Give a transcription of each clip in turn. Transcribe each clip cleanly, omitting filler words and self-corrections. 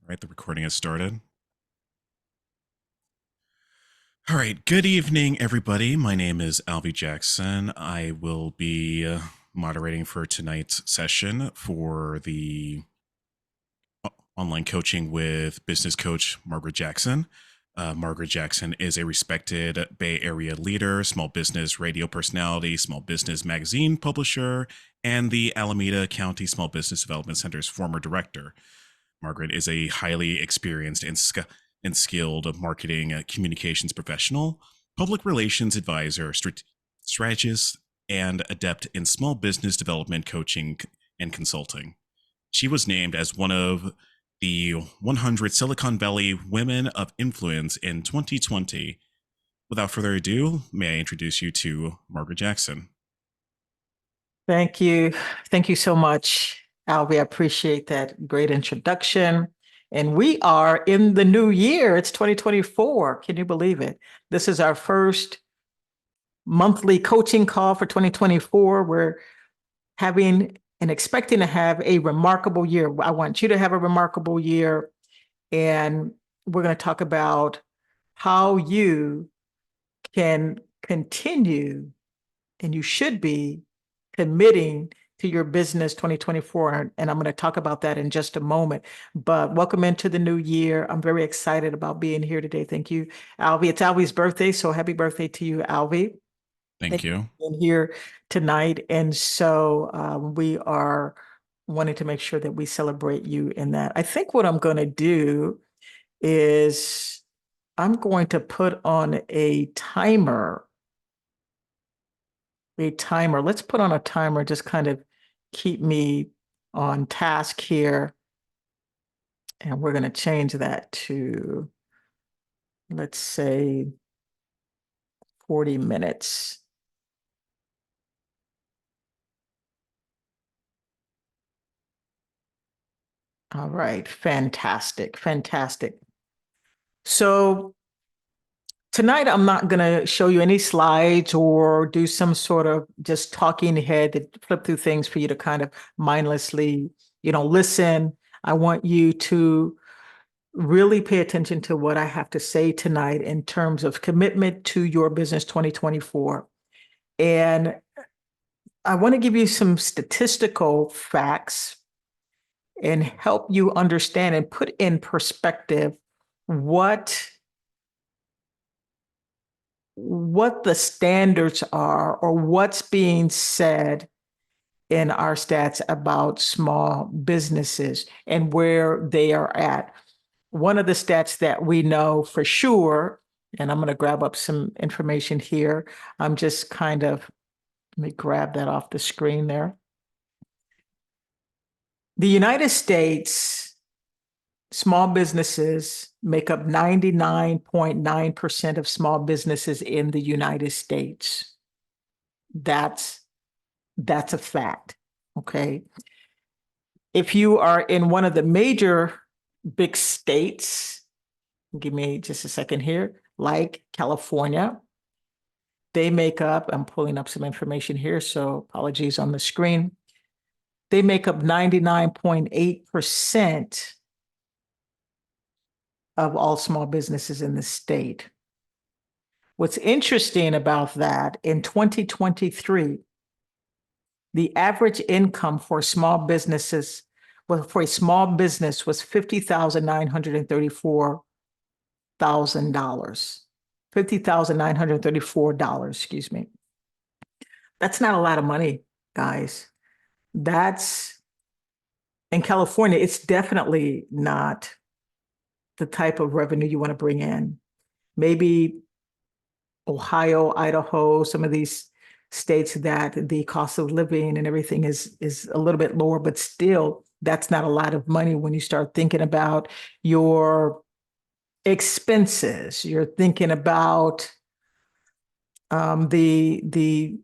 Right, the recording has started. All right, good evening, everybody. My name is Alvy Jackson. I will be moderating for tonight's session for the online coaching with business coach Margaret Jackson. Margaret Jackson is a respected Bay Area leader, small business radio personality, small business magazine publisher, and the Alameda County Small Business Development Center's former director. Margaret is a highly experienced and skilled marketing communications professional, public relations advisor, strategist, and adept in small business development coaching and consulting. She was named as one of the 100 Silicon Valley Women of Influence in 2020. Without further ado, may I introduce you to Margaret Jackson? Thank you. Thank you so much, Albie. I appreciate that great introduction. And we are in the new year. It's 2024. Can you believe it? This is our first monthly coaching call for 2024. We're having and expecting to have a remarkable year. I want you to have a remarkable year. And we're going to talk about how you can continue, and you should be committing to your business 2024. And I'm going to talk about that in just a moment. But welcome into the new year. I'm very excited about being here today. Thank you, Alvy. It's Alvy's birthday, so happy birthday to you, Alvy. Thank you. Being here tonight. And so we are wanting to make sure that we celebrate you in that. I think what I'm going to do is I'm going to put on a timer. Let's put on a timer, just kind of keep me on task here. And we're going to change that to, let's say, 40 minutes. All right, fantastic, fantastic. So tonight, I'm not going to show you any slides or do some sort of just talking head to flip through things for you to kind of mindlessly, listen. I want you to really pay attention to what I have to say tonight in terms of commitment to your business 2024. And I want to give you some statistical facts and help you understand and put in perspective what the standards are or what's being said in our stats about small businesses and where they are at. One of the stats that we know for sure, and I'm going to grab up some information here. I'm just kind of, let me grab that off the screen there. The United States, small businesses make up 99.9% of small businesses in the United States. That's a fact, okay? If you are in one of the major big states, give me just a second here, like California, they make up, I'm pulling up some information here, so apologies on the screen. They make up 99.8% of all small businesses in the state. What's interesting about that, in 2023, the average income for small businesses, well, for a small business was $50,934. $50,934, excuse me. That's not a lot of money, guys. That's, in California, it's definitely not the type of revenue you want to bring in. Maybe Ohio, Idaho, some of these states that the cost of living and everything is a little bit lower, but still, that's not a lot of money when you start thinking about your expenses. You're thinking about the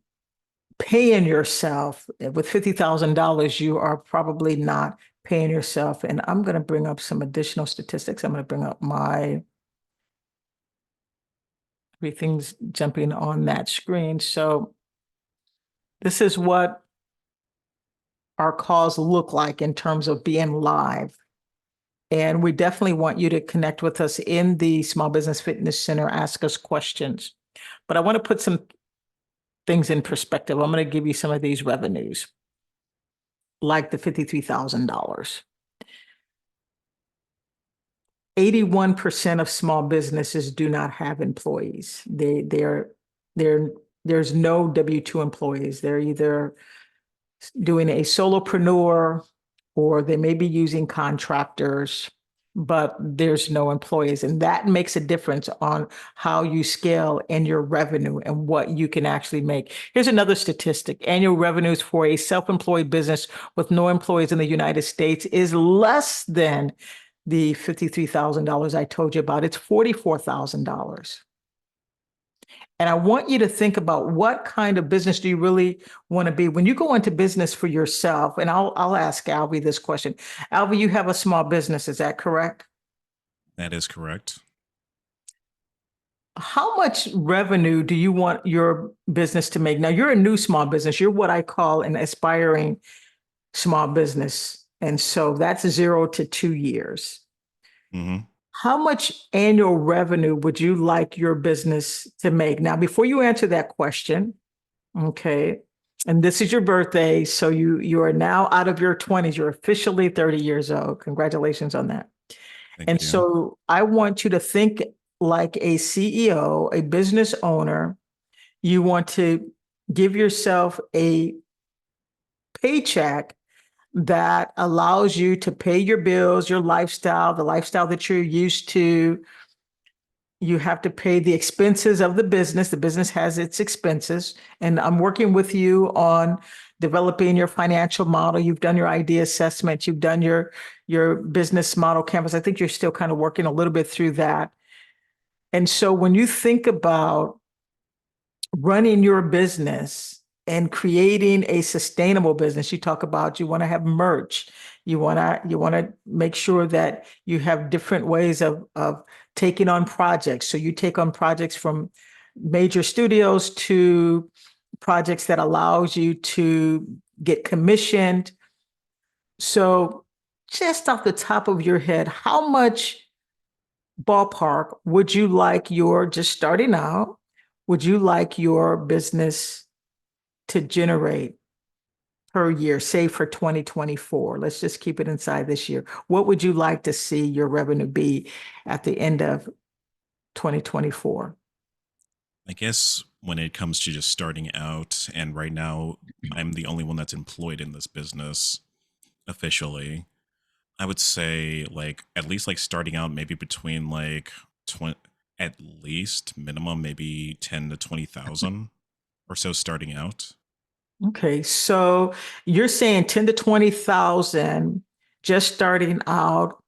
paying yourself. With $50,000, you are probably not paying yourself. And I'm going to bring up some additional statistics. I'm going to bring up everything's jumping on that screen. So this is what our calls look like in terms of being live. And we definitely want you to connect with us in the Small Business Fitness Center, ask us questions. But I want to put some things in perspective. I'm going to give you some of these revenues, like the $53,000. 81% of small businesses do not have employees. There's no W-2 employees. They're either doing a solopreneur or they may be using contractors, but there's no employees. And that makes a difference on how you scale and your revenue and what you can actually make. Here's another statistic. Annual revenues for a self-employed business with no employees in the United States is less than the $53,000 I told you about. It's $44,000. And I want you to think about what kind of business do you really want to be when you go into business for yourself. And I'll ask Albie this question. Albie, you have a small business, is that correct? That is correct. How much revenue do you want your business to make? Now, you're a new small business. You're what I call an aspiring small business. And so that's 0 to 2 years. Hmm. How much annual revenue would you like your business to make? Now, before you answer that question, okay, and this is your birthday, so you are now out of your 20s. You're officially 30 years old. Congratulations on that. Thank And you. so I want you to think like a CEO, a business owner. You want to give yourself a paycheck that allows you to pay your bills, your lifestyle, the lifestyle that you're used to. You have to pay the expenses of the business. The business has its expenses. And I'm working with you on developing your financial model. You've done your idea assessment. You've done your business model canvas. I think you're still kind of working a little bit through that. And so when you think about running your business and creating a sustainable business, you talk about you want to have merch. You want to make sure that you have different ways of taking on projects. So you take on projects from major studios to projects that allows you to get commissioned. So just off the top of your head, how much ballpark would you like your, just starting out, would you like your business to generate per year, say for 2024? Let's just keep it inside this year. What would you like to see your revenue be at the end of 2024? I guess when it comes to just starting out, and right now I'm the only one that's employed in this business officially, I would say like at least like starting out maybe between like 20, at least minimum maybe 10 to 20,000 or so starting out. Okay, so you're saying 10 to 20,000 just starting out.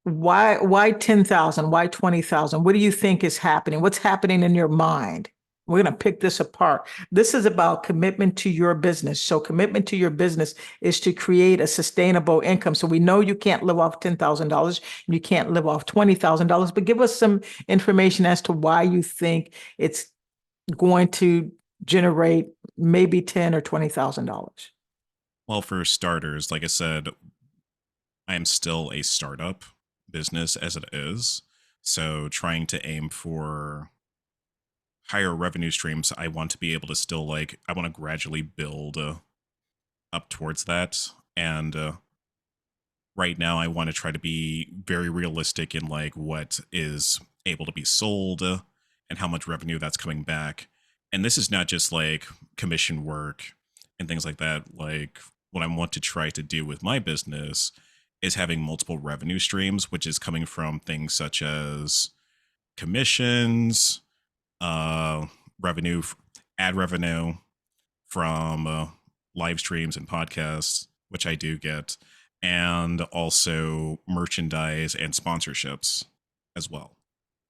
Why 10,000? Why 20,000? What do you think is happening? What's happening in your mind? We're going to pick this apart. This is about commitment to your business. So commitment to your business is to create a sustainable income. So we know you can't live off $10,000 and you can't live off $20,000, but give us some information as to why you think it's going to generate maybe 10 or $20,000. Well, for starters, like I said, I am still a startup business as it is. So trying to aim for higher revenue streams, I want to be able to still like, I want to gradually build up towards that. And right now, I want to try to be very realistic in like what is able to be sold and how much revenue that's coming back. And this is not just like commission work and things like that. Like what I want to try to do with my business is having multiple revenue streams, which is coming from things such as commissions, uh, revenue, ad revenue from live streams and podcasts, which I do get, and also merchandise and sponsorships as well.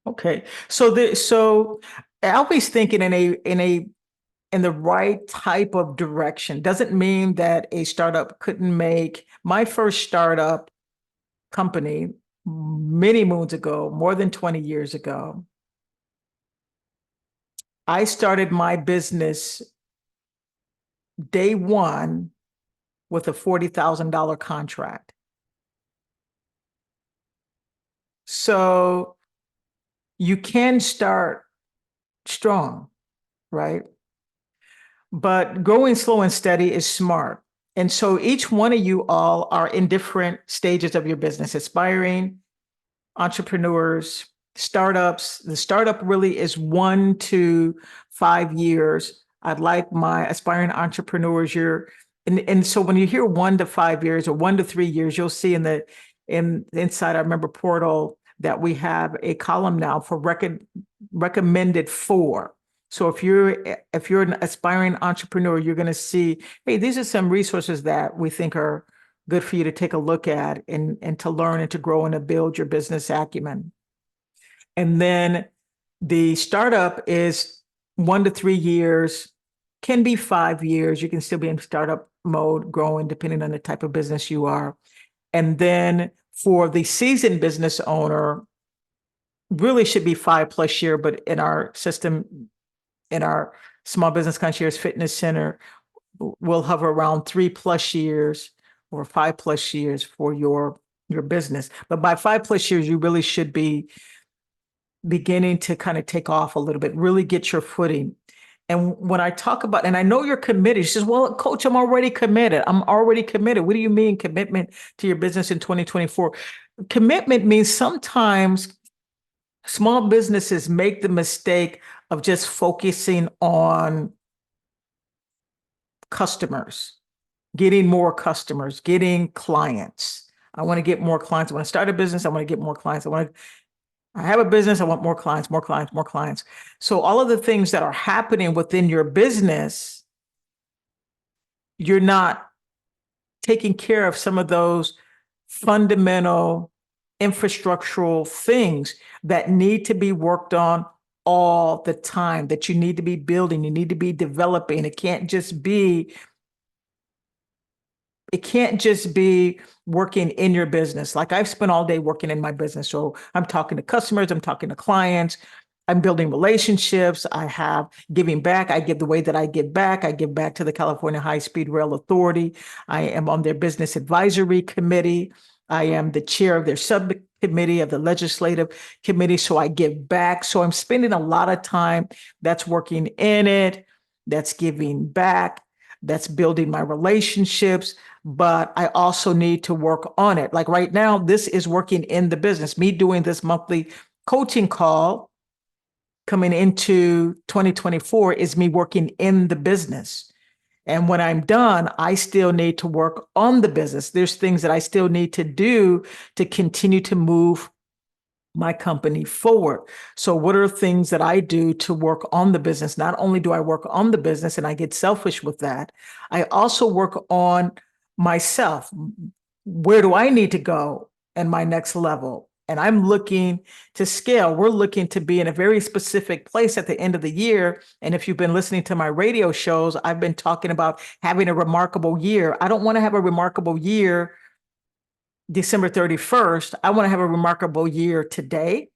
Okay. So Albie's thinking in the right type of direction. Doesn't mean that a startup couldn't make my first startup company many moons ago, more than 20 years ago. I started my business day one with a $40,000 contract. So you can start strong, right? But going slow and steady is smart. And so each one of you all are in different stages of your business, aspiring entrepreneurs, startups. The startup really is 1 to 5 years. I'd like my aspiring entrepreneurs, and so when you hear 1 to 5 years or 1 to 3 years, you'll see in inside our member portal that we have a column now for recommended for. So if you're an aspiring entrepreneur, you're going to see, hey, these are some resources that we think are good for you to take a look at and to learn and to grow and to build your business acumen. And then the startup is 1 to 3 years, can be 5 years. You can still be in startup mode, growing, depending on the type of business you are. And then for the seasoned business owner, really should be 5+ year, but in our system, in our small business concierge fitness center, will hover around 3+ years or 5+ years for your business. But by 5+ years, you really should be beginning to kind of take off a little bit, really get your footing. And when I talk about, and I know you're committed, she says, well, coach, I'm already committed. I'm already committed. What do you mean commitment to your business in 2024? Commitment means sometimes small businesses make the mistake of just focusing on customers, getting more customers, getting clients. I want to get more clients. I want to start a business. I want to get more clients. I have a business. I want more clients, more clients, more clients. So all of the things that are happening within your business, you're not taking care of some of those fundamental infrastructural things that need to be worked on all the time, that you need to be building, you need to be developing. It can't just be working in your business. Like I've spent all day working in my business. So I'm talking to customers, I'm talking to clients, I'm building relationships, I have giving back. I give the way that I give back. I give back to the California High Speed Rail Authority. I am on their business advisory committee. I am the chair of their subcommittee of the legislative committee. So I give back. So I'm spending a lot of time that's working in it, that's giving back, that's building my relationships, but I also need to work on it. Like right now, this is working in the business. Me doing this monthly coaching call coming into 2024 is me working in the business. And when I'm done, I still need to work on the business. There's things that I still need to do to continue to move my company forward. So what are things that I do to work on the business? Not only do I work on the business and I get selfish with that, I also work on myself. Where do I need to go in my next level? And I'm looking to scale. We're looking to be in a very specific place at the end of the year. And if you've been listening to my radio shows, I've been talking about having a remarkable year. I don't want to have a remarkable year December 31st. I want to have a remarkable year today,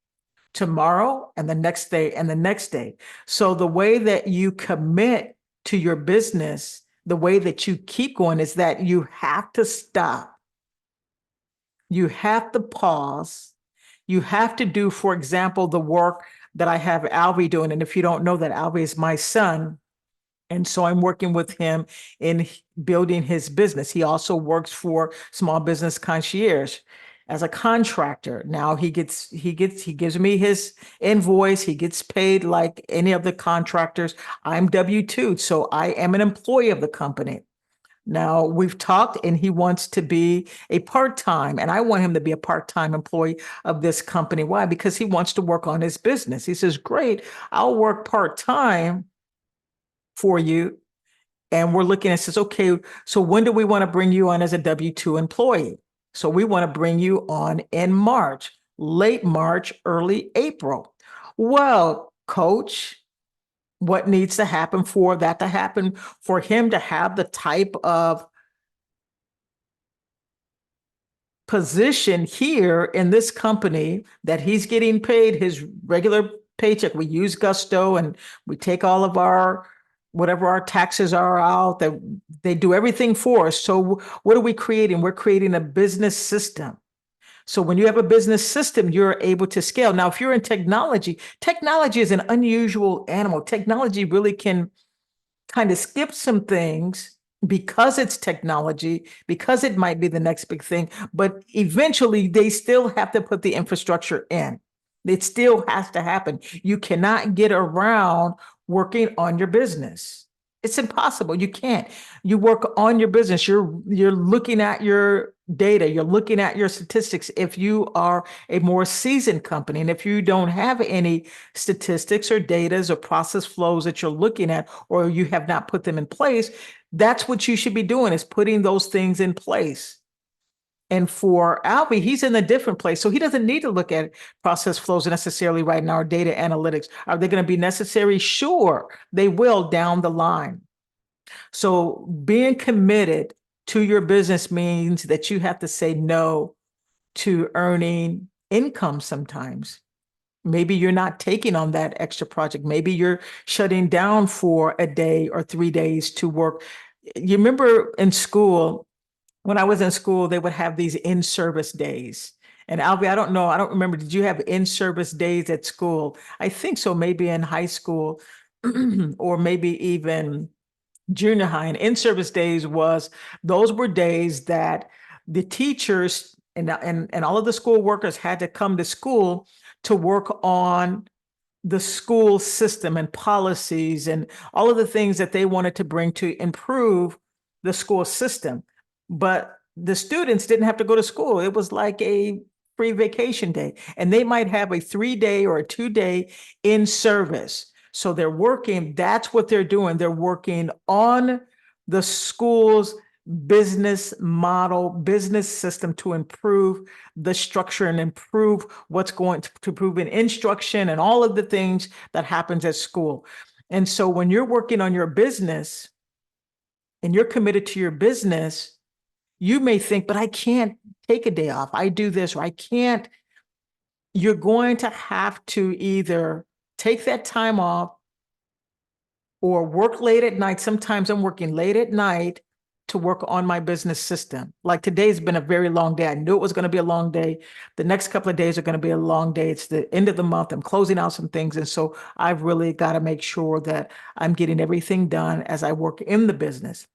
tomorrow, and the next day, and the next day. So the way that you commit to your business, the way that you keep going is that you have to stop. You have to pause. You have to do, for example, the work that I have Alvy doing. And if you don't know that, Alvy is my son. And so I'm working with him in building his business. He also works for Small Business Concierge as a contractor. Now he gives me his invoice. He gets paid like any of the contractors. I'm W-2, so I am an employee of the company. Now we've talked and he wants to be a part-time, and I want him to be a part-time employee of this company. Why? Because he wants to work on his business. He says, great, I'll work part-time for you. And we're looking at says, okay, so when do we want to bring you on as a W-2 employee? So we want to bring you on in March, late March, early April. Well, coach, what needs to happen for that to happen, for him to have the type of position here in this company that he's getting paid his regular paycheck? We use Gusto and we take all of our whatever our taxes are out, that they do everything for us. So what are we creating? We're creating a business system. So when you have a business system, you're able to scale. Now, if you're in technology, technology is an unusual animal. Technology really can kind of skip some things because it's technology, because it might be the next big thing, but eventually they still have to put the infrastructure in. It still has to happen. You cannot get around working on your business. It's impossible. You can't. You work on your business. You're looking at your data, you're looking at your statistics. If you are a more seasoned company, and if you don't have any statistics or data or process flows that you're looking at, or you have not put them in place, that's what you should be doing, is putting those things in place. And for Albie, he's in a different place. So he doesn't need to look at process flows necessarily right now, or data analytics. Are they going to be necessary? Sure, they will down the line. So being committed to your business means that you have to say no to earning income sometimes. Maybe you're not taking on that extra project. Maybe you're shutting down for a day or 3 days to work. You remember in school, when I was in school, they would have these in-service days. And Albie, I don't know, I don't remember, did you have in-service days at school? I think so, maybe in high school or maybe even junior high. And in-service days those were days that the teachers and all of the school workers had to come to school to work on the school system and policies and all of the things that they wanted to bring to improve the school system. But the students didn't have to go to school. It was like a free vacation day. And they might have a 3-day or a 2-day in service. So they're working, that's what they're doing. They're working on the school's business model, business system to improve the structure and improve what's going to improve in instruction and all of the things that happens at school. And so when you're working on your business and you're committed to your business, you may think, but I can't take a day off. I do this, or I can't. You're going to have to either take that time off or work late at night. Sometimes I'm working late at night to work on my business system. Like today's been a very long day. I knew it was going to be a long day. The next couple of days are going to be a long day. It's the end of the month. I'm closing out some things. And so I've really got to make sure that I'm getting everything done as I work in the business.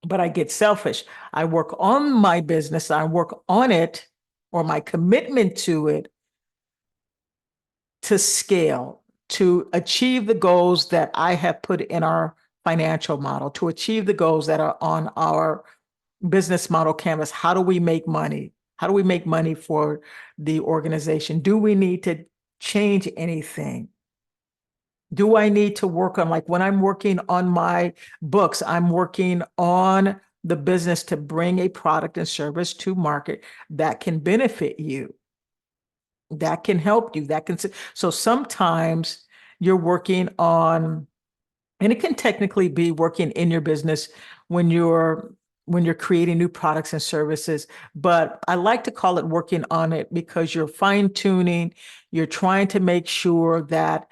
But I get selfish. I work on my business. I work on it, or my commitment to it, to scale, to achieve the goals that I have put in our financial model, to achieve the goals that are on our business model canvas. How do we make money? How do we make money for the organization? Do we need to change anything? Do I need to work on, like when I'm working on my books, I'm working on the business to bring a product and service to market that can benefit you, that can help you, that can, so sometimes you're working on, and it can technically be working in your business when you're creating new products and services, but I like to call it working on it because you're fine tuning, you're trying to make sure that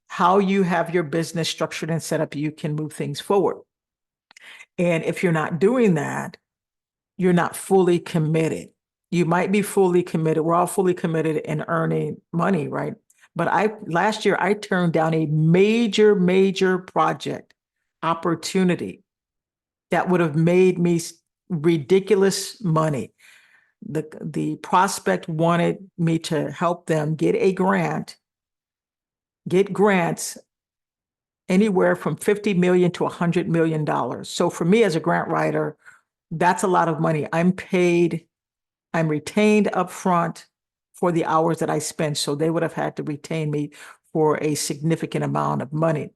how you have your business structured and set up, you can move things forward. And if you're not doing that, you're not fully committed. You might be fully committed. We're all fully committed in earning money, right? But last year I turned down a major project opportunity that would have made me ridiculous money. The prospect wanted me to help them get grants anywhere from 50 million to $100 million. So for me as a grant writer, that's a lot of money. I'm retained upfront for the hours that I spend. So they would have had to retain me for a significant amount of money.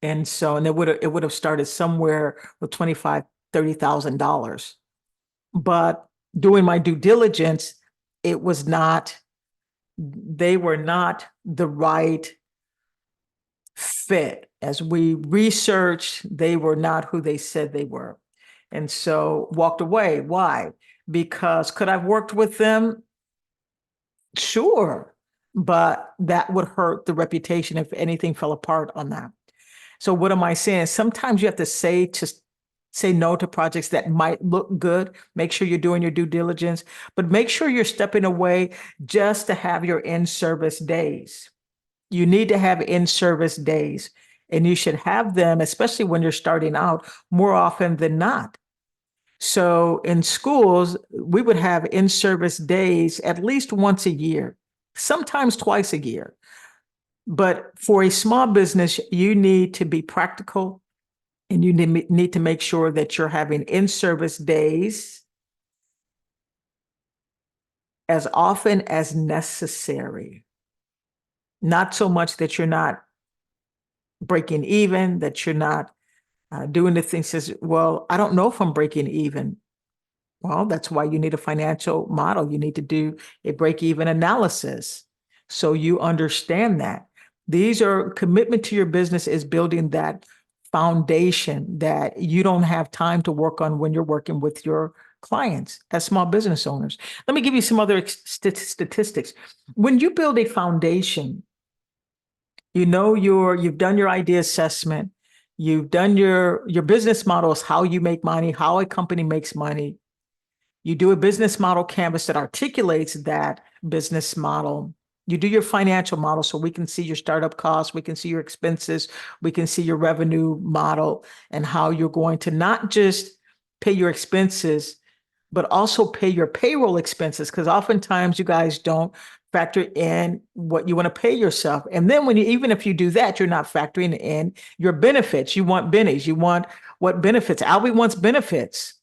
And so, and it would have started somewhere with $25,000, $30,000. But doing my due diligence, they were not the right fit. As we researched, they were not who they said they were. And so walked away. Why? Because could I have worked with them? Sure. But that would hurt the reputation if anything fell apart on that. So what am I saying? Sometimes you have to say Say no to projects that might look good. Make sure you're doing your due diligence, but make sure you're stepping away just to have your in-service days. You need to have in-service days, and you should have them, especially when you're starting out, more often than not. So in schools, we would have in-service days at least once a year, sometimes twice a year. But for a small business, you need to be practical, and you need to make sure that you're having in-service days as often as necessary. Not so much that you're not breaking even, that you're not doing the things says, well, I don't know if I'm breaking even. Well, that's why you need a financial model. You need to do a break-even analysis so you understand that. These are commitment to your business is building that foundation that you don't have time to work on when you're working with your clients as small business owners. Let me give you some other statistics. When you build a foundation, you know you've done your idea assessment, you've done your business models, how you make money, how a company makes money. You do a business model canvas that articulates that business model. You do your financial model so we can see your startup costs, we can see your expenses, we can see your revenue model and how you're going to not just pay your expenses, but also pay your payroll expenses, because oftentimes you guys don't factor in what you want to pay yourself. And then even if you do that, you're not factoring in your benefits. You want bennies. You want what benefits? Albie wants benefits.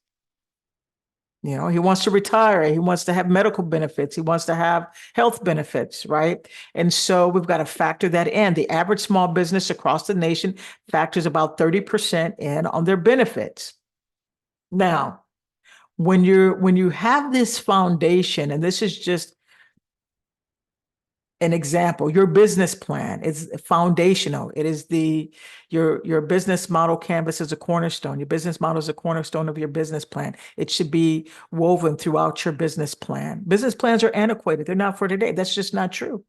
You know, he wants to retire. He wants to have medical benefits. He wants to have health benefits, right? And so we've got to factor that in. The average small business across the nation factors about 30% in on their benefits. Now, when you have this foundation, and this is just an example, your business plan is foundational. It is your business model canvas is a cornerstone. Your business model is a cornerstone of your business plan. It should be woven throughout your business plan. Business plans are antiquated. They're not for today. That's just not true.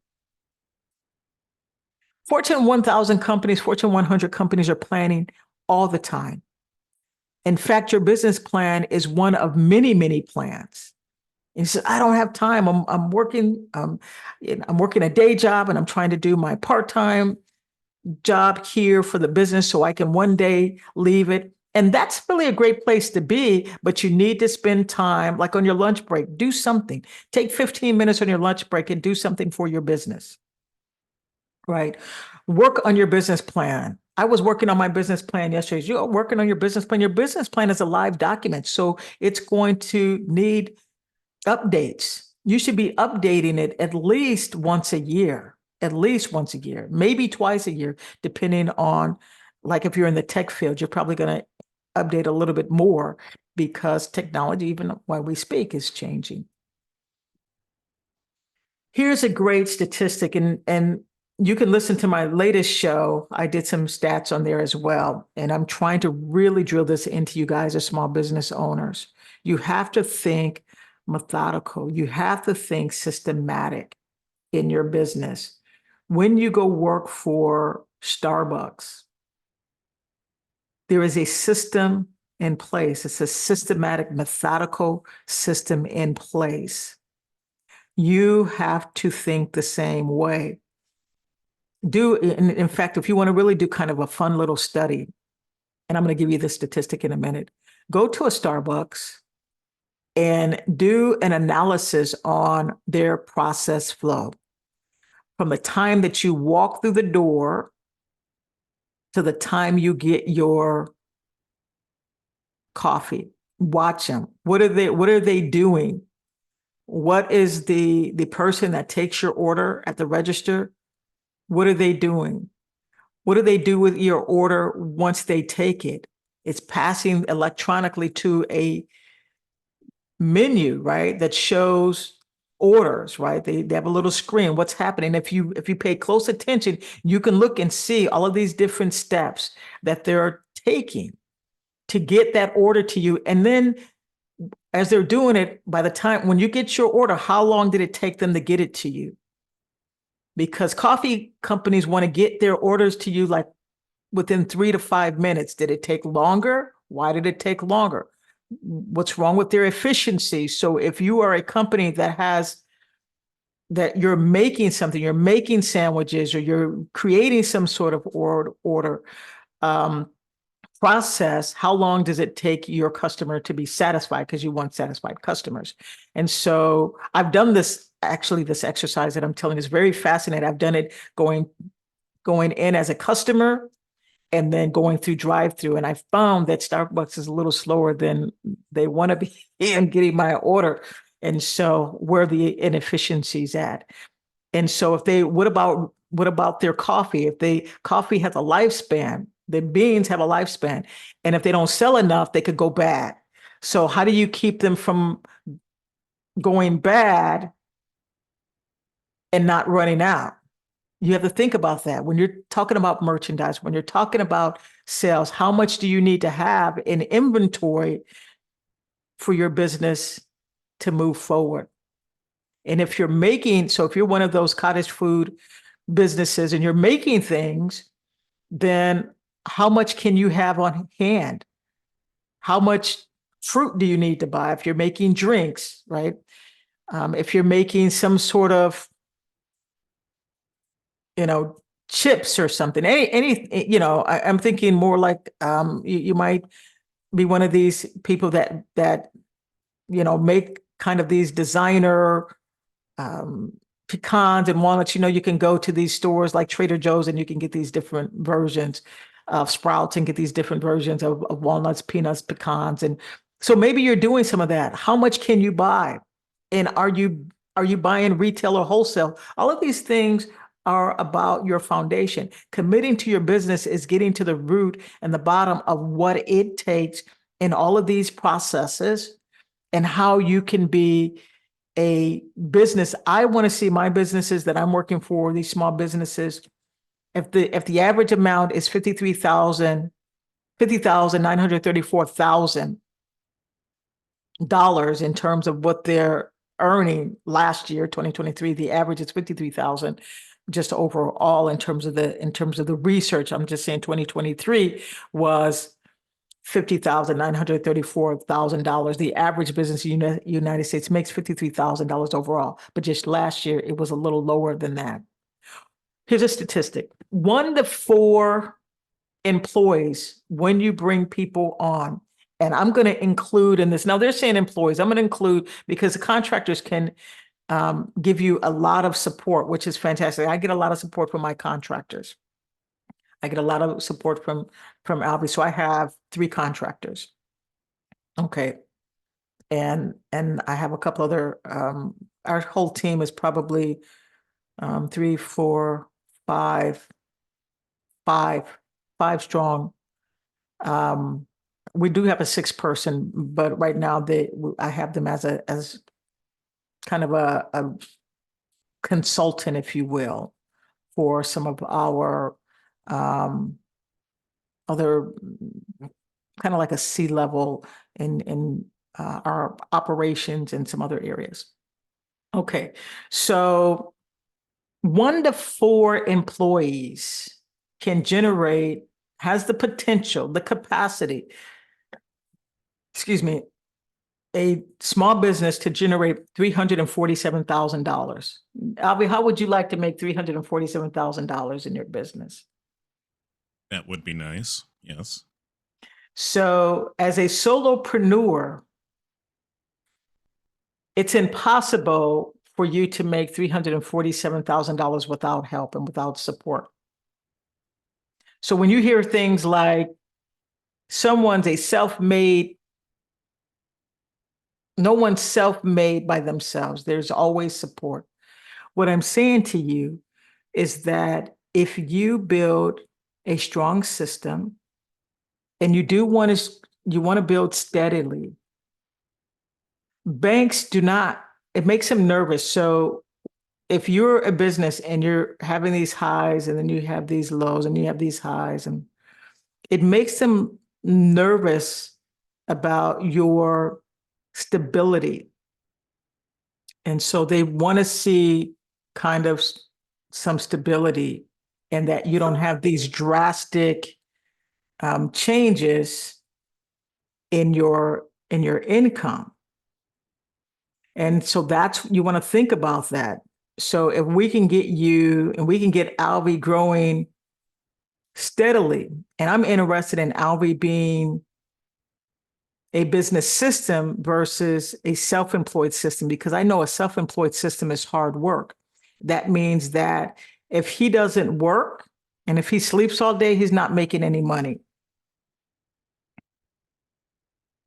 Fortune 1000 companies, Fortune 100 companies are planning all the time. In fact, your business plan is one of many, many plans. And he said, I don't have time. I'm working, I'm working a day job, and I'm trying to do my part-time job here for the business so I can one day leave it. And that's really a great place to be, but you need to spend time, like on your lunch break, do something. Take 15 minutes on your lunch break and do something for your business, right? Work on your business plan. I was working on my business plan yesterday. You're working on your business plan. Your business plan is a live document, so it's going to need updates. You should be updating it at least once a year, maybe twice a year, depending on, like if you're in the tech field, you're probably going to update a little bit more because technology, even while we speak, is changing. Here's a great statistic, and you can listen to my latest show. I did some stats on there as well, and I'm trying to really drill this into you guys as small business owners. You have to think methodical. You have to think systematic in your business. When you go work for Starbucks, there is a system in place. It's a systematic, methodical system in place. You have to think the same way. In fact, if you want to really do kind of a fun little study, and I'm going to give you the statistic in a minute, go to a Starbucks and do an analysis on their process flow. From the time that you walk through the door to the time you get your coffee. Watch them. What are they doing? What is the person that takes your order at the register? What are they doing? What do they do with your order once they take it? It's passing electronically to a menu, right? That shows orders, right? They have a little screen. What's happening? If you pay close attention, you can look and see all of these different steps that they're taking to get that order to you. And then as they're doing it, by the time when you get your order, how long did it take them to get it to you? Because coffee companies want to get their orders to you like within 3 to 5 minutes. Did it take longer Why did it take longer? What's wrong with their efficiency? So if you are a company that you're making something, you're making sandwiches, or you're creating some sort of order um, process, how long does it take your customer to be satisfied? Because you want satisfied customers. And so I've done this, actually, this exercise that I'm telling you is very fascinating. I've done it going in as a customer and then going through drive-through. And I found that Starbucks is a little slower than they want to be in getting my order. And so where are the inefficiencies at? And so what about their coffee? If coffee has a lifespan, the beans have a lifespan. And if they don't sell enough, they could go bad. So how do you keep them from going bad and not running out? You have to think about that when you're talking about merchandise, when you're talking about sales. How much do you need to have in inventory for your business to move forward? And if you're if you're one of those cottage food businesses and you're making things, then how much can you have on hand? How much fruit do you need to buy if you're making drinks, right? If you're making some sort of, chips or something, I'm thinking more like you might be one of these people that make kind of these designer um, pecans and walnuts. You can go to these stores like Trader Joe's and you can get these different versions of Sprouts and get these different versions of walnuts, peanuts, pecans. And so maybe you're doing some of that. How much can you buy? And are you buying retail or wholesale? All of these things are about your foundation. Committing to your business is getting to the root and the bottom of what it takes in all of these processes and how you can be a business. I want to see my businesses that I'm working for, these small businesses, if the average amount is $50,934,000 in terms of what they're earning last year, 2023, the average is 53,000 just overall in terms of the research. I'm just saying 2023 was $50,934,000. The average business in the United States makes $53,000 overall, but just last year it was a little lower than that. Here's a statistic: 1 to 4 employees when you bring people on. And I'm going to include in this. Now they're saying employees. I'm going to include because the contractors can give you a lot of support, which is fantastic. I get a lot of support from my contractors. I get a lot of support from Albie. So I have 3 contractors. Okay. And I have a couple other, our whole team is probably 3, 4, 5, 5 strong. We do have a 6th person, but right now I have them as kind of a consultant, if you will, for some of our other kind of like a C-level in our operations and some other areas. Okay, so 1 to 4 employees has the potential, the capacity, excuse me, a small business to generate $347,000. Albie, how would you like to make $347,000 in your business? That would be nice. Yes. So as a solopreneur, it's impossible for you to make $347,000 without help and without support. So when you hear things like someone's a self-made, no one's self-made by themselves, there's always support. What I'm saying to you is that if you build a strong system and you want to build steadily, banks do not, it makes them nervous. So if you're a business and you're having these highs and then you have these lows and you have these highs, and it makes them nervous about your stability. And so they want to see kind of some stability and that you don't have these drastic changes in your income. And so that's, you want to think about that. So if we can get you and we can get Alvi growing steadily, and I'm interested in Alvi being a business system versus a self-employed system, because I know a self-employed system is hard work. That means that if he doesn't work and if he sleeps all day, he's not making any money.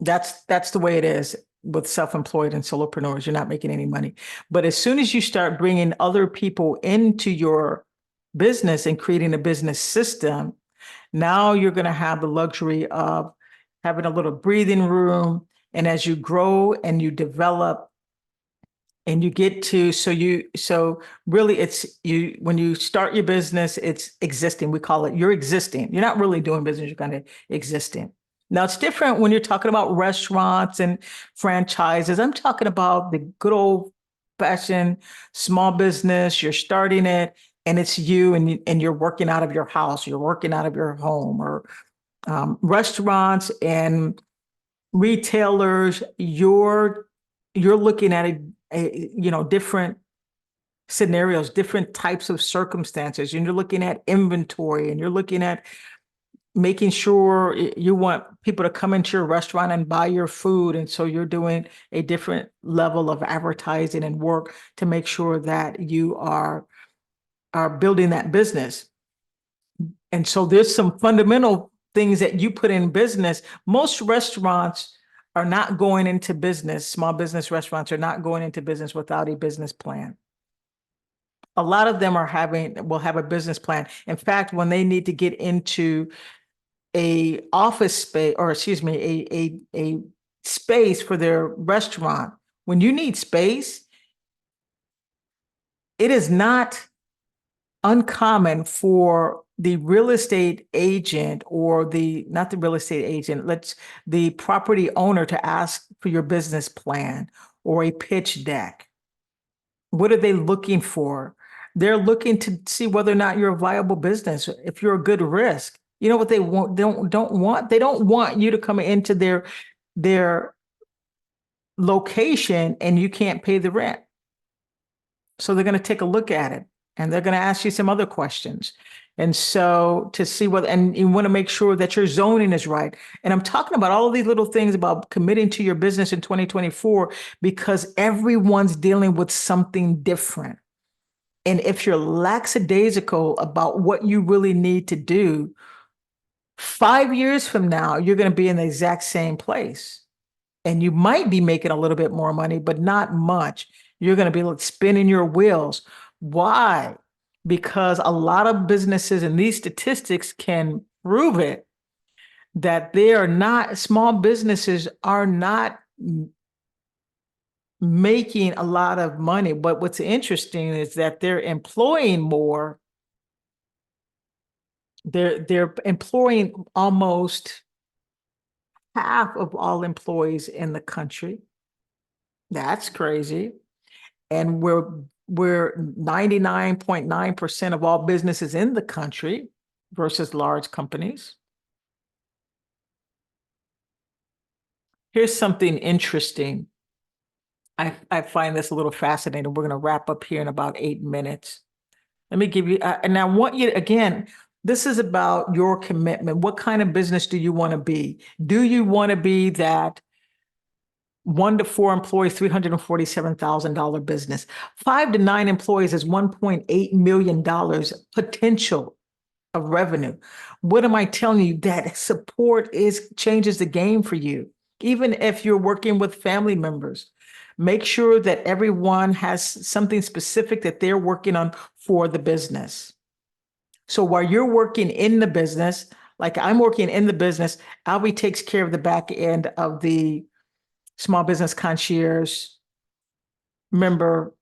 That's the way it is with self-employed and solopreneurs. You're not making any money. But as soon as you start bringing other people into your business and creating a business system, now you're going to have the luxury of having a little breathing room. And as you grow and you develop and you get to, so really it's you, when you start your business, it's existing. We call it, you're existing. You're not really doing business, you're kind of existing. Now it's different when you're talking about restaurants and franchises. I'm talking about the good old fashioned small business. You're starting it and it's you, and you're working out of your house, you're working out of your home, or restaurants and retailers. You're looking at different scenarios, different types of circumstances, and you're looking at inventory, and you're looking at making sure you want people to come into your restaurant and buy your food. And so you're doing a different level of advertising and work to make sure that you are building that business. And so there's some fundamental things that you put in business. Most restaurants are not going into business. Small business restaurants are not going into business without a business plan. A lot of them will have a business plan. In fact, when they need to get into a office space, or excuse me, a space for their restaurant, when you need space, it is not uncommon for the real estate agent, or not the real estate agent, the property owner, to ask for your business plan or a pitch deck. What are they looking for? They're looking to see whether or not you're a viable business, if you're a good risk. You know what they want? Don't want? They don't want you to come into their location and you can't pay the rent. So they're going to take a look at it, and they're going to ask you some other questions. And so to see whether, and you want to make sure that your zoning is right. And I'm talking about all of these little things about committing to your business in 2024, because everyone's dealing with something different. And if you're lackadaisical about what you really need to do, 5 years from now, you're going to be in the exact same place. And you might be making a little bit more money, but not much. You're going to be like spinning your wheels. Why? Because a lot of businesses, and these statistics can prove it, that small businesses are not making a lot of money. But what's interesting is that they're employing more. They're employing almost half of all employees in the country. That's crazy. And we're 99.9% of all businesses in the country versus large companies. Here's something interesting. I find this a little fascinating. We're going to wrap up here in about 8 minutes. Let me give you, and I want you, again, this is about your commitment. What kind of business do you want to be? Do you want to be that 1 to 4 employees, $347,000 business? 5 to 9 employees is $1.8 million potential of revenue. What am I telling you? That support changes the game for you. Even if you're working with family members, make sure that everyone has something specific that they're working on for the business. So while you're working in the business, like I'm working in the business, Alvi takes care of the back end of the small business concierge member,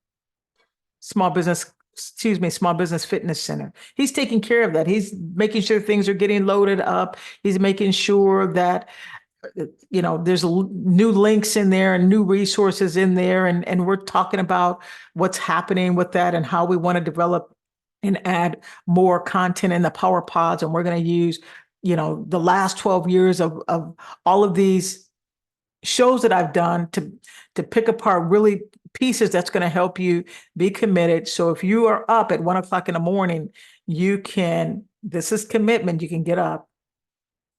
small business fitness center. He's taking care of that. He's making sure things are getting loaded up. He's making sure that there's new links in there and new resources in there. And we're talking about what's happening with that and how we want to develop and add more content in the Power Pods. And we're going to use, the last 12 years of all of these shows that I've done to pick apart really pieces that's going to help you be committed. So if you are up at 1 o'clock in the morning, you can, this is commitment, you can get up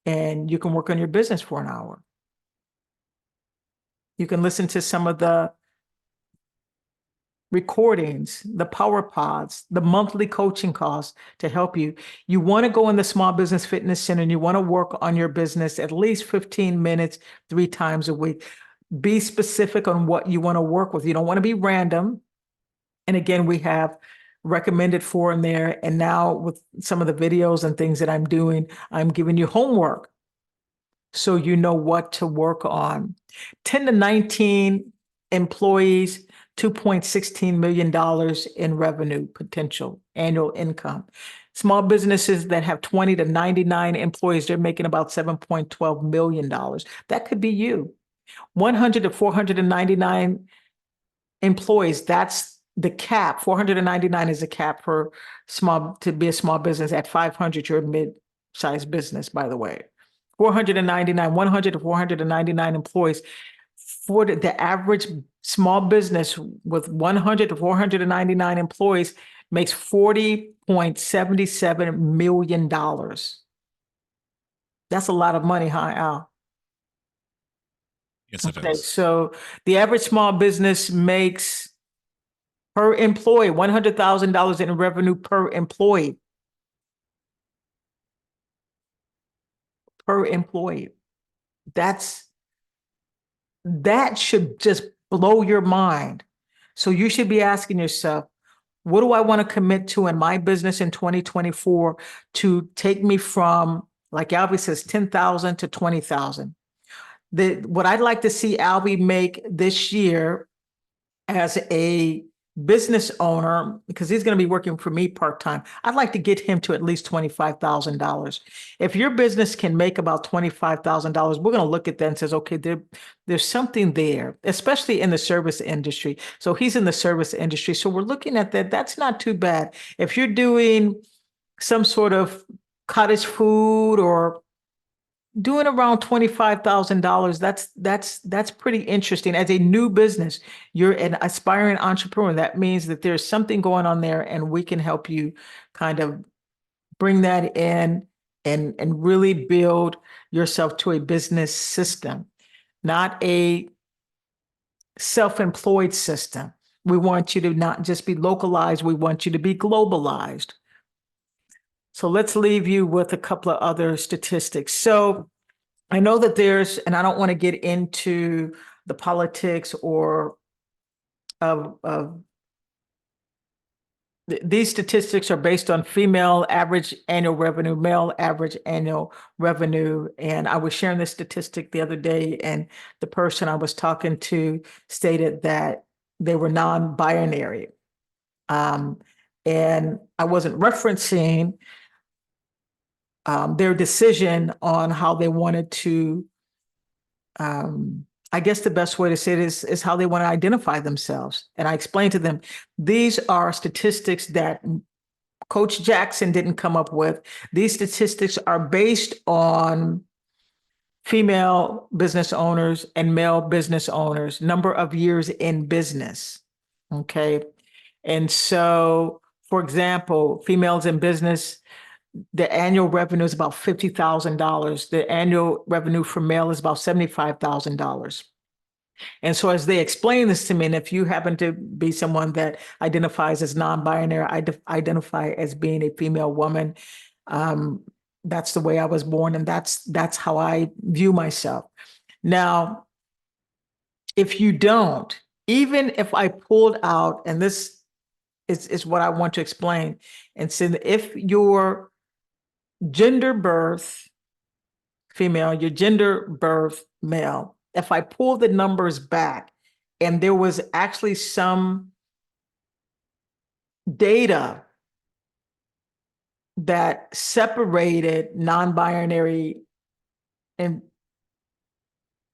and you can work on your business for an hour. You can listen to some of the recordings, the power pods, the monthly coaching calls to help you. You want to go in the Small Business Fitness Center and you want to work on your business at least 15 minutes, 3 times a week. Be specific on what you want to work with. You don't want to be random. And again, we have recommended for in there. And now with some of the videos and things that I'm doing, I'm giving you homework so you know what to work on. 10 to 19 employees, $2.16 million in revenue potential, annual income. Small businesses that have 20 to 99 employees, they're making about $7.12 million. That could be you. 100 to 499 employees, that's the cap. 499 is the cap for to be a small business. At 500, you're a mid-sized business, by the way. 499, 100 to 499 employees. For the average small business with 100 to 499 employees makes $40.77 million. That's a lot of money, huh, Al? Yes, it Okay, is. so the average small business makes per employee $100,000 in revenue per employee. Per employee. That should just blow your mind. So you should be asking yourself, what do I want to commit to in my business in 2024 to take me from, like Albie says, 10,000 to 20,000? What I'd like to see Albie make this year as a business owner, because he's going to be working for me part-time, I'd like to get him to at least $25,000. If your business can make about $25,000, we're going to look at that and says, okay, there's something there, especially in the service industry. So he's in the service industry. So we're looking at that. That's not too bad. If you're doing some sort of cottage food or doing around $25,000, that's pretty interesting. As a new business, you're an aspiring entrepreneur. That means that there's something going on there, and we can help you kind of bring that in and really build yourself to a business system, not a self-employed system. We want you to not just be localized, we want you to be globalized. So let's leave you with a couple of other statistics. So I know that there's, and I don't want to get into the politics or of these statistics are based on female average annual revenue, male average annual revenue. And I was sharing this statistic the other day, and the person I was talking to stated that they were non-binary. And I wasn't referencing their decision on how they wanted to, I guess the best way to say it is how they want to identify themselves. And I explained to them, these are statistics that Coach Jackson didn't come up with. These statistics are based on female business owners and male business owners, number of years in business. Okay. And so, for example, females in business, the annual revenue is about $50,000. The annual revenue for male is about $75,000. And so as they explain this to me, and if you happen to be someone that identifies as non-binary, I identify as being a female woman. That's the way I was born, and that's how I view myself. Now, if you don't, even if I pulled out, and this is what I want to explain, and so if your gender birth female, your gender birth male, if I pull the numbers back and there was actually some data that separated non-binary and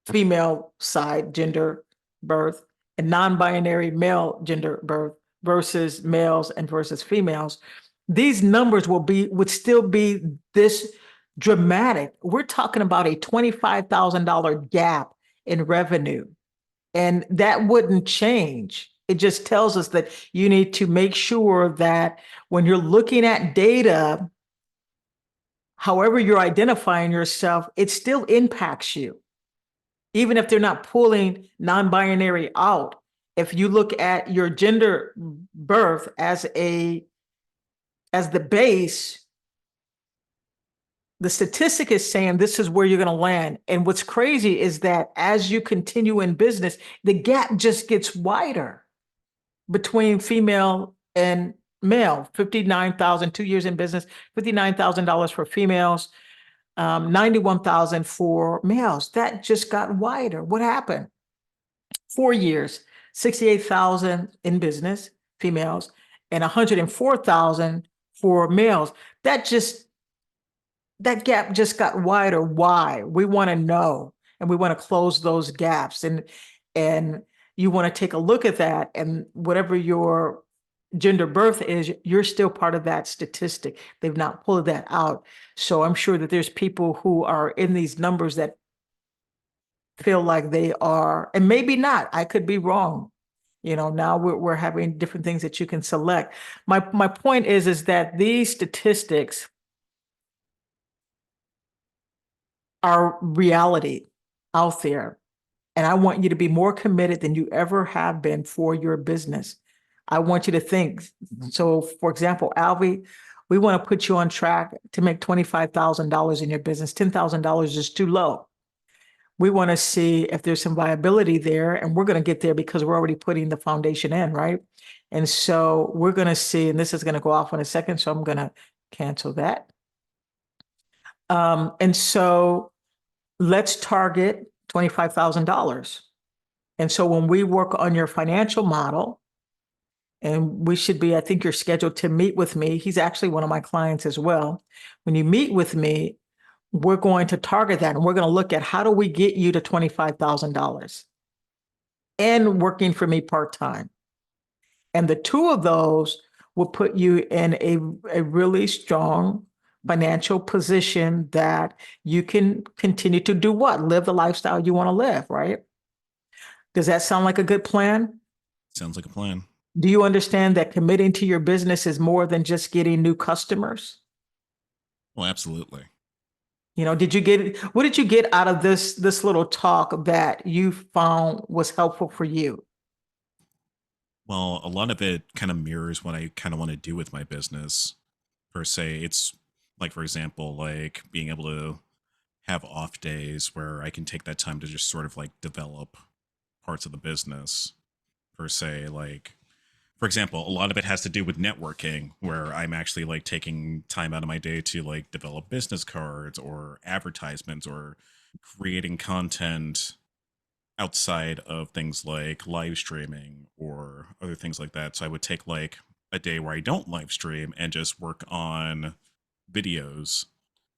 female side gender birth and non-binary male gender birth versus males and versus females, these numbers would still be this dramatic. We're talking about a $25,000 gap in revenue. And that wouldn't change. It just tells us that you need to make sure that when you're looking at data, however you're identifying yourself, it still impacts you. Even if they're not pulling non-binary out, if you look at your gender birth as the base, the statistic is saying this is where you're going to land. And what's crazy is that as you continue in business, the gap just gets wider between female and male. 59,000, 2 years in business, $59,000 for females, 91,000 for males. That just got wider. What happened? 4 years, 68,000 in business, females, and 104,000 for males. That gap just got wider. Why? We want to know, and we want to close those gaps. And you want to take a look at that, and whatever your gender birth is, you're still part of that statistic. They've not pulled that out. So I'm sure that there's people who are in these numbers that feel like they are, and maybe not. I could be wrong. Now we're having different things that you can select. My point is that these statistics are reality out there. And I want you to be more committed than you ever have been for your business. I want you to think. So, for example, Alvy, we want to put you on track to make $25,000 in your business. $10,000 is too low. We want to see if there's some viability there, and we're going to get there because we're already putting the foundation in, right? And so we're going to see, and this is going to go off in a second, so I'm going to cancel that. And so let's target $25,000. And so when we work on your financial model, and we should be, I think you're scheduled to meet with me. He's actually one of my clients as well. When you meet with me, we're going to target that, and we're going to look at how do we get you to $25,000 and working for me part-time. And the two of those will put you in a really strong financial position that you can continue to do what? Live the lifestyle you want to live, right? Does that sound like a good plan? Sounds like a plan. Do you understand that committing to your business is more than just getting new customers? Well, absolutely. What did you get out of this little talk that you found was helpful for you? Well, a lot of it kind of mirrors what I kind of want to do with my business, per se. It's like, for example, like being able to have off days where I can take that time to just sort of like develop parts of the business, per se. Like, for example, a lot of it has to do with networking, where I'm actually like taking time out of my day to like develop business cards or advertisements or creating content outside of things like live streaming or other things like that. So I would take like a day where I don't live stream and just work on videos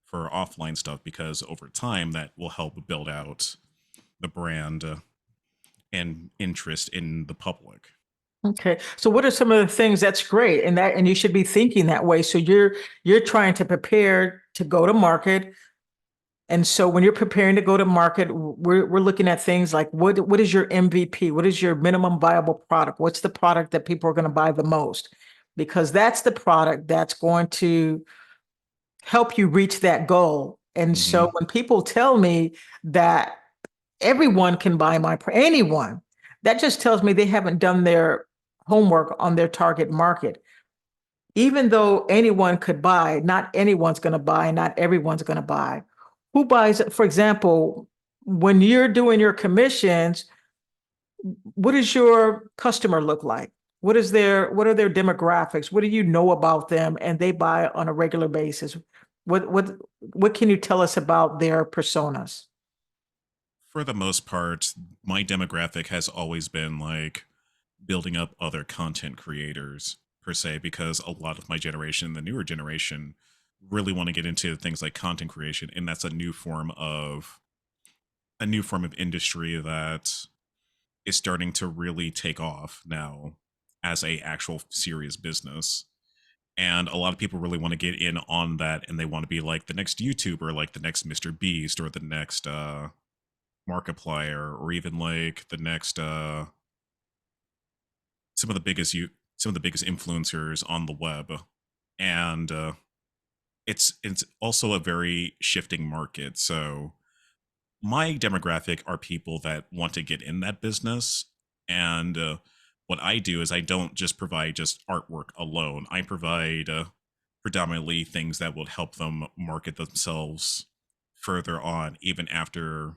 for offline stuff, because over time that will help build out the brand and interest in the public. Okay. So what are some of the things that's great, and you should be thinking that way. So you're trying to prepare to go to market. And so when you're preparing to go to market, we're looking at things like what is your MVP? What is your minimum viable product? What's the product that people are going to buy the most? Because that's the product that's going to help you reach that goal. And so Hmm. when people tell me that everyone can buy anyone, that just tells me they haven't done their homework on their target market. Even though anyone could buy, not anyone's going to buy, not everyone's going to buy. Who buys it? For example, when you're doing your commissions, what does your customer look like? What are their demographics? What do you know about them? And they buy on a regular basis. What can you tell us about their personas? For the most part, my demographic has always been like building up other content creators, per se, because a lot of my generation, the newer generation, really want to get into things like content creation, and that's a new form of industry that is starting to really take off now as a actual serious business. And a lot of people really want to get in on that, and they want to be like the next YouTuber, like the next Mr. Beast or the next Markiplier, or even like the next some of the biggest some of the biggest influencers on the web. And it's also a very shifting market. So my demographic are people that want to get in that business. And what I do is I don't just provide just artwork alone. I provide predominantly things that will help them market themselves further on, even after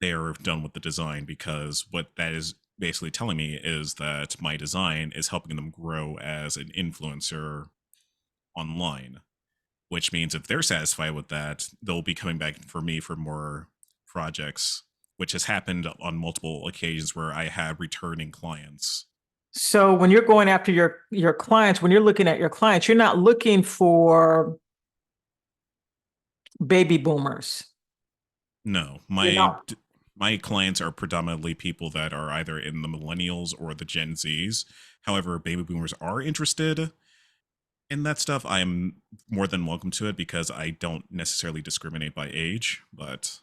they're done with the design. Because what that is basically telling me is that my design is helping them grow as an influencer online, which means if they're satisfied with that, they'll be coming back for me for more projects, which has happened on multiple occasions where I have returning clients. So when you're going after your clients, when you're looking at your clients, you're not looking for baby boomers. No, You're not. my clients are predominantly people that are either in the millennials or the Gen Zs. However, baby boomers are interested in that stuff. I'm more than welcome to it because I don't necessarily discriminate by age, but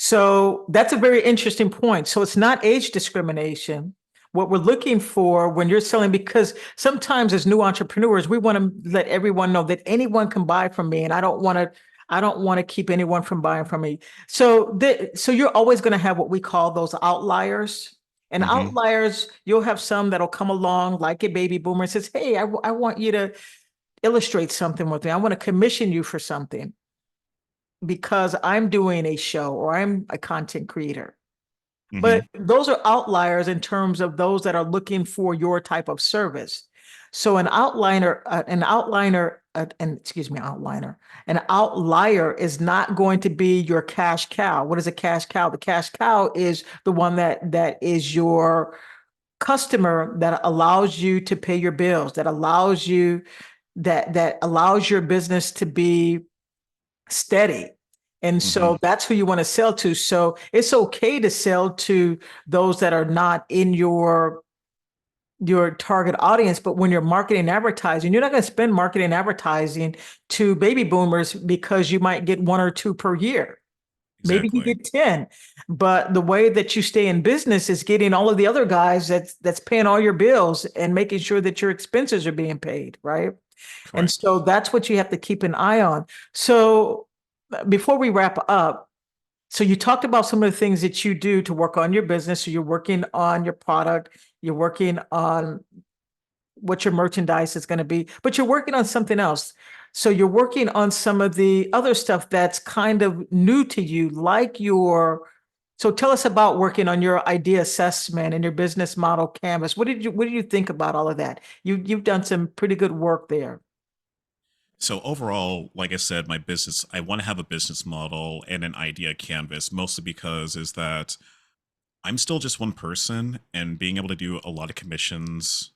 So that's a very interesting point. So it's not age discrimination. What we're looking for when you're selling, because sometimes as new entrepreneurs, we want to let everyone know that anyone can buy from me, and I don't want to keep anyone from buying from me. So you're always going to have what we call those outliers. And mm-hmm, outliers, you'll have some that'll come along like a baby boomer and says, "Hey, I want you to illustrate something with me. I want to commission you for something because I'm doing a show or I'm a content creator." mm-hmm, But those are outliers in terms of those that are looking for your type of service. So an outlier is not going to be your cash cow. What is a cash cow? The cash cow is the one that is your customer that allows you to pay your bills, that allows your business to be steady. And mm-hmm. so that's who you want to sell to. So it's okay to sell to those that are not in your target audience, but when you're marketing and advertising, you're not going to spend marketing and advertising to baby boomers because you might get one or two per year. Maybe you Exactly. get 10, but the way that you stay in business is getting all of the other guys that's paying all your bills and making sure that your expenses are being paid, right? And Correct. so that's what you have to keep an eye on. So before we wrap up, so you talked about some of the things that you do to work on your business. So you're working on your product, you're working on what your merchandise is going to be, but you're working on something else. So you're working on some of the other stuff that's kind of new to you, like so tell us about working on your idea assessment and your business model canvas. What did you think about all of that? You've done some pretty good work there. So overall, like I said, my business, I want to have a business model and an idea canvas, mostly because is that I'm still just one person, and being able to do a lot of commissions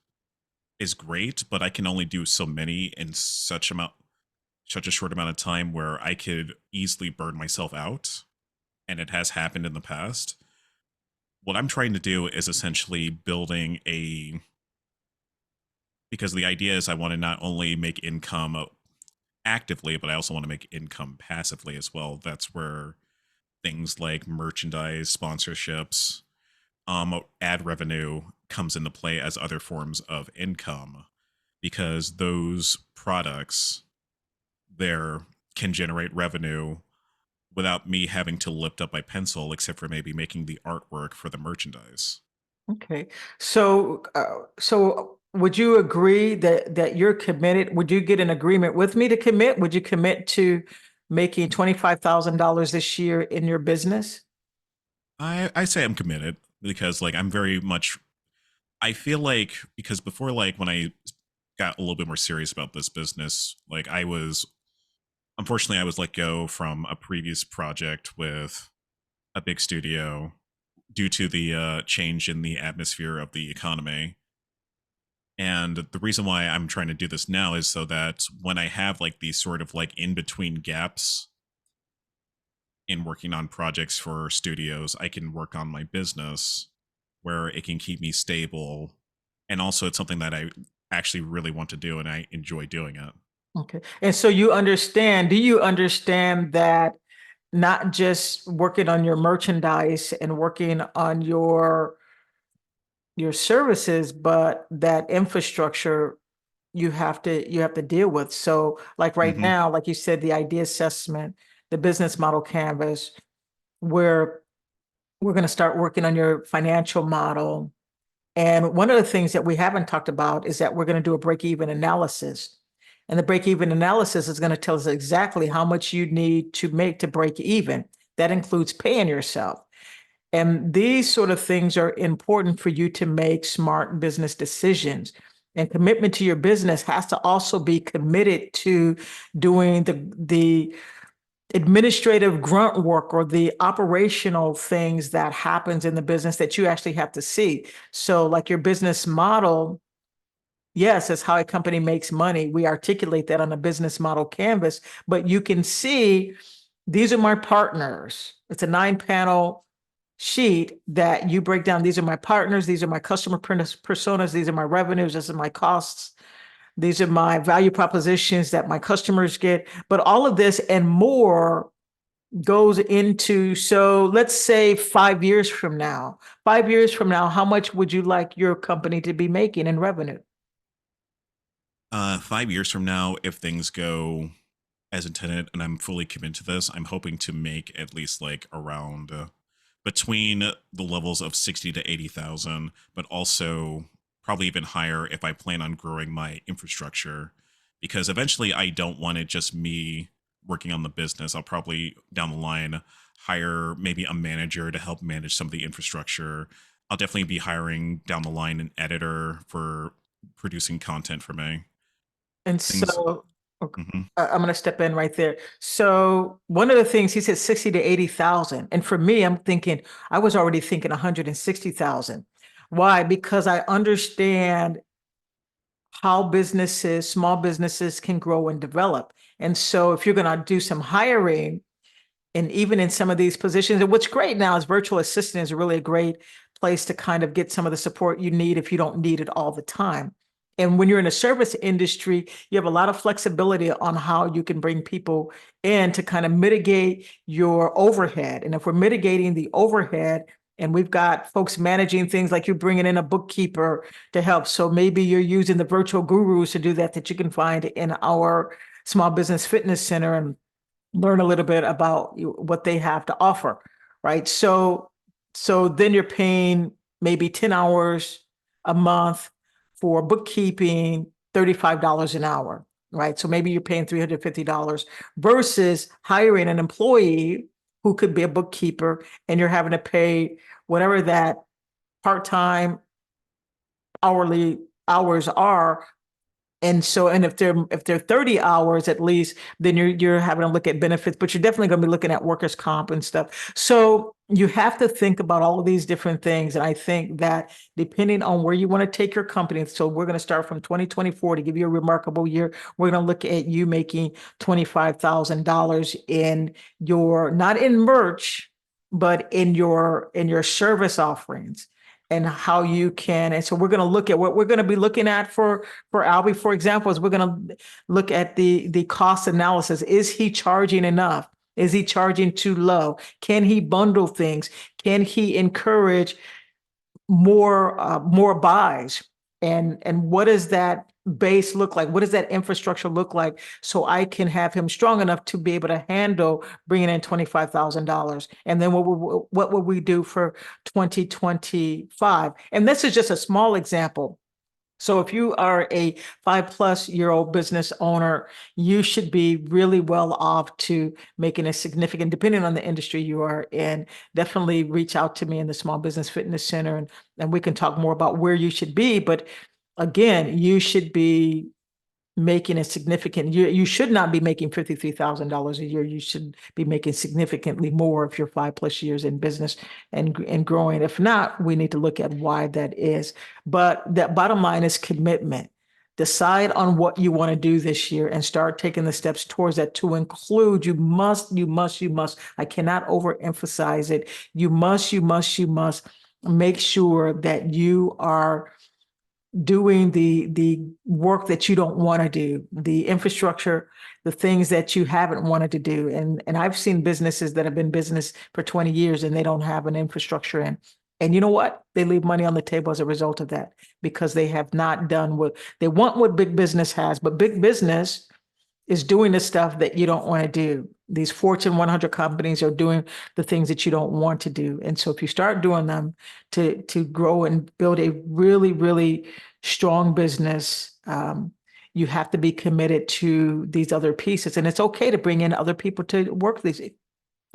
is great, but I can only do so many in such a short amount of time where I could easily burn myself out, and it has happened in the past. What I'm trying to do is essentially building a, because the idea is I want to not only make income actively, but I also want to make income passively as well. That's where things like merchandise, sponsorships, ad revenue comes into play as other forms of income, because those products there can generate revenue without me having to lift up my pencil, except for maybe making the artwork for the merchandise. Okay. So would you agree that you're committed? Would you get an agreement with me to commit? Would you commit to making $25,000 this year in your business? I say I'm committed because like I'm very much, I feel like, because before, like when I got a little bit more serious about this business, like I was, unfortunately I was let go from a previous project with a big studio due to the change in the atmosphere of the economy. And the reason why I'm trying to do this now is so that when I have like these sort of like in between gaps in working on projects for studios, I can work on my business where it can keep me stable. And also, it's something that I actually really want to do and I enjoy doing it. Okay. And so you understand, do you understand that not just working on your merchandise and working on your services, but that infrastructure you have to deal with. So like right Hmm. now, like you said, the idea assessment, the business model canvas, where we're going to start working on your financial model. And one of the things that we haven't talked about is that we're going to do a break-even analysis. And the break-even analysis is going to tell us exactly how much you need to make to break even. That includes paying yourself. And these sort of things are important for you to make smart business decisions. And commitment to your business has to also be committed to doing the administrative grunt work or the operational things that happens in the business that you actually have to see. So like your business model, yes, it's how a company makes money. We articulate that on a business model canvas, but you can see these are my partners. It's a 9 panel sheet that you break down. These are my partners. These are my customer personas. These are my revenues. This is my costs. These are my value propositions that my customers get. But all of this and more goes into, so let's say 5 years from now, 5 years from now, how much would you like your company to be making in revenue? 5 years from now, if things go as intended and I'm fully committed to this, I'm hoping to make at least like around between the levels of 60 to 80,000, but also probably even higher if I plan on growing my infrastructure. Because eventually I don't want it just me working on the business. I'll probably down the line hire maybe a manager to help manage some of the infrastructure. I'll definitely be hiring down the line an editor for producing content for me. And Things. so okay, Mhm. I'm going to step in right there. So one of the things he said 60 to 80,000. And for me, I'm thinking, I was already thinking 160,000. Why? Because I understand how businesses, small businesses can grow and develop. And so if you're going to do some hiring, and even in some of these positions, and what's great now is virtual assistant is really a great place to kind of get some of the support you need if you don't need it all the time. And when you're in a service industry, you have a lot of flexibility on how you can bring people in to kind of mitigate your overhead. And if we're mitigating the overhead, and we've got folks managing things like you're bringing in a bookkeeper to help. So maybe you're using the virtual gurus to do that you can find in our small business fitness center, and learn a little bit about what they have to offer, right? So then you're paying maybe 10 hours a month for bookkeeping, $35 an hour, right? So maybe you're paying $350 versus hiring an employee who could be a bookkeeper, and you're having to pay whatever that part-time hourly hours are. And so, and if they're 30 hours at least, then you're having to look at benefits, but you're definitely going to be looking at workers' comp and stuff. So you have to think about all of these different things. And I think that depending on where you want to take your company, so we're going to start from 2024 to give you a remarkable year. We're going to look at you making $25,000 in your, not in merch, but in your service offerings, and how you can. And so we're going to look at what we're going to be looking at for Albie, for example, is we're going to look at the cost analysis. Is he charging enough? Is he charging too low? Can he bundle things? Can he encourage more buys? And what does that base look like? What does that infrastructure look like? So I can have him strong enough to be able to handle bringing in $25,000. And then what would we do for 2025? And this is just a small example. So if you are a 5+ year old business owner, you should be really well off to making a significant, depending on the industry you are in. Definitely reach out to me in the Small Business Fitness Center, and we can talk more about where you should be. But again, you should be making a significant, you should not be making $53,000 a year. You should be making significantly more if you're 5+ years in business and growing. If not, we need to look at why that is. But that bottom line is commitment. Decide on what you want to do this year and start taking the steps towards that, to include, you must, I cannot overemphasize it. You must make sure that you are doing the work that you don't want to do, the infrastructure, the things that you haven't wanted to do. And I've seen businesses that have been business for 20 years and they don't have an infrastructure in. And you know what? They leave money on the table as a result of that because they have not done what they want, what big business has, but big business is doing the stuff that you don't want to do. These Fortune 100 companies are doing the things that you don't want to do. And so if you start doing them to grow and build a really, really strong business, you have to be committed to these other pieces. And it's okay to bring in other people to work these,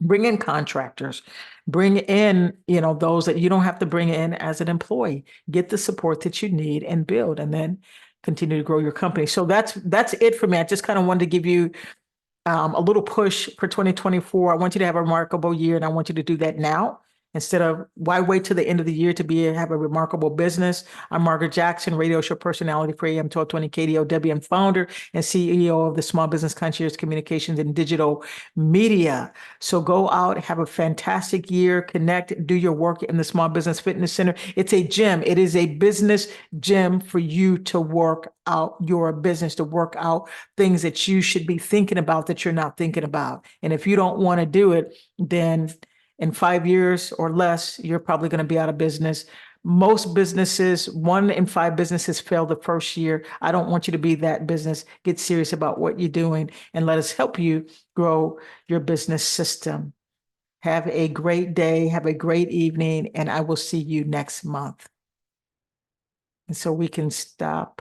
bring in contractors, bring in, those that you don't have to bring in as an employee, get the support that you need and build, and then continue to grow your company. So that's it for me. I just kind of wanted to give you a little push for 2024. I want you to have a remarkable year, and I want you to do that now. Instead of why wait till the end of the year to have a remarkable business. I'm Margaret Jackson, radio show personality for AM 1220 KDOW and founder and CEO of the Small Business Concierge Communications and Digital Media. So go out, have a fantastic year, connect, do your work in the Small Business Fitness Center. It's a gym. It is a business gym for you to work out your business, to work out things that you should be thinking about that you're not thinking about. And if you don't want to do it, then in 5 years or less, you're probably going to be out of business. Most businesses, 1 in 5 businesses fail the first year. I don't want you to be that business. Get serious about what you're doing and let us help you grow your business system. Have a great day. Have a great evening. And I will see you next month. And so we can stop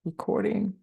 recording.